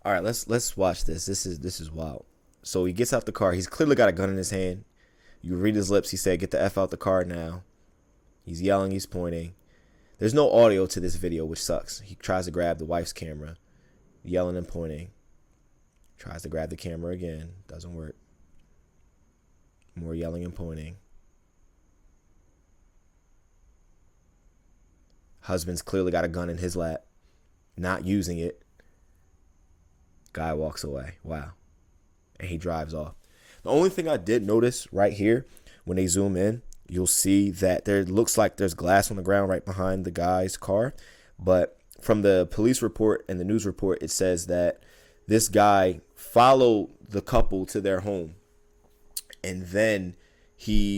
All right, let's watch this. This is wild. So he gets out the car. He's clearly got a gun in his hand. You read his lips. He said, "Get the f out the car now." He's yelling. He's pointing. There's no audio to this video, which sucks. He tries to grab the wife's camera, yelling and pointing. Tries to grab the camera again. Doesn't work. More yelling and pointing. Husband's clearly got a gun in his lap, not using it. Guy walks away. Wow. And he drives off. The only thing I did notice right here, when they zoom in, you'll see that there looks like there's glass on the ground right behind the guy's car. But from the police report and the news report, it says that this guy followed the couple to their home. And then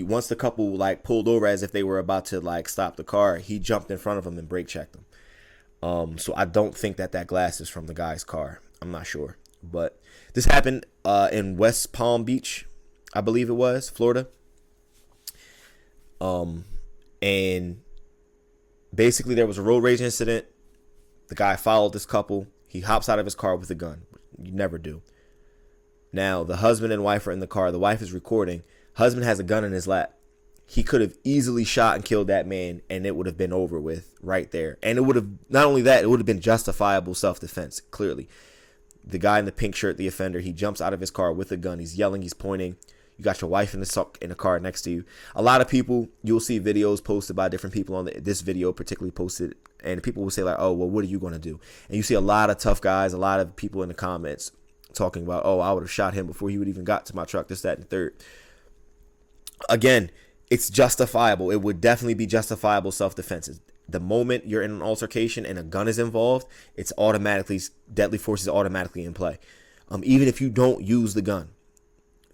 once the couple like pulled over as if they were about to like stop the car, he jumped in front of them and brake checked them. So I don't think that glass is from the guy's car. I'm not sure. But this happened in West Palm Beach, I believe it was, Florida. And basically there was a road rage incident. The guy followed this couple. He hops out of his car with a gun. You never do. Now, the husband and wife are in the car. The wife is recording. Husband has a gun in his lap. He could have easily shot and killed that man, and it would have been over with right there. And it would have, not only that, it would have been justifiable self-defense, clearly. The guy in the pink shirt, the offender, he jumps out of his car with a gun. He's yelling, he's pointing. You got your wife in the car next to you. A lot of people, you'll see videos posted by different people on this video particularly posted, and people will say like, oh, well, what are you going to do? And you see a lot of tough guys, a lot of people in the comments talking about, oh, I would have shot him before he would even got to my truck, this, that, and the third. Again, it's justifiable. It would definitely be justifiable self-defense. The moment you're in an altercation and a gun is involved, it's automatically, deadly force is automatically in play, even if you don't use the gun.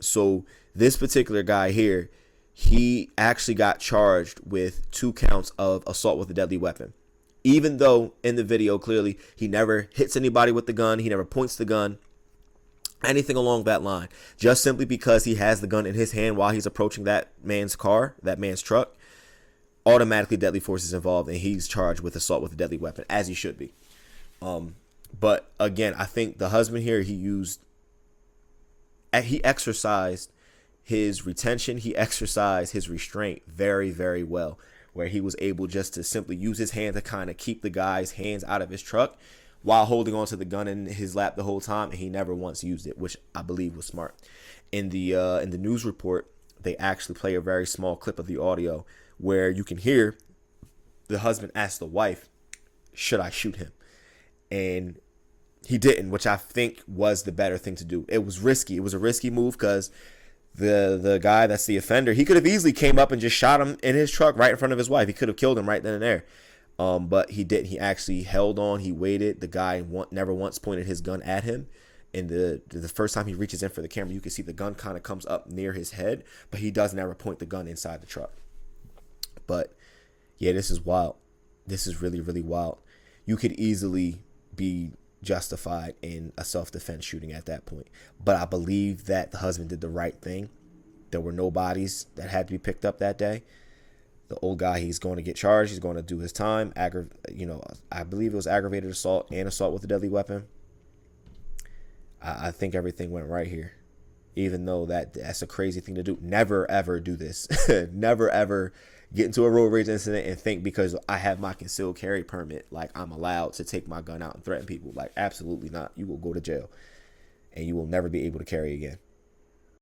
So this particular guy here, he actually got charged with 2 counts of assault with a deadly weapon. Even though in the video, clearly, he never hits anybody with the gun. He never points the gun. Anything along that line. Just simply because he has the gun in his hand while he's approaching that man's car, that man's truck, automatically deadly force is involved, and he's charged with assault with a deadly weapon, as he should be. But again, I think the husband here, he exercised his retention, he exercised his restraint very, very well, where he was able just to simply use his hand to kind of keep the guy's hands out of his truck while holding onto the gun in his lap the whole time, and he never once used it, which I believe was smart. In the news report, they actually play a very small clip of the audio where you can hear the husband ask the wife, should I shoot him? And he didn't, which I think was the better thing to do. It was risky. It was a risky move because the guy that's the offender, he could have easily came up and just shot him in his truck right in front of his wife. He could have killed him right then and there. But he didn't. He actually held on. He waited. The guy never once pointed his gun at him. And the first time he reaches in for the camera, you can see the gun kind of comes up near his head, but he doesn't ever point the gun inside the truck. But yeah, this is wild. This is really, really wild. You could easily be justified in a self-defense shooting at that point. But I believe that the husband did the right thing. There were no bodies that had to be picked up that day. The old guy, he's going to get charged. He's going to do his time. I believe it was aggravated assault and assault with a deadly weapon. I think everything went right here. Even though that's a crazy thing to do. Never, ever do this. Never, ever get into a road rage incident and think because I have my concealed carry permit, like I'm allowed to take my gun out and threaten people. Like, absolutely not. You will go to jail. And you will never be able to carry again.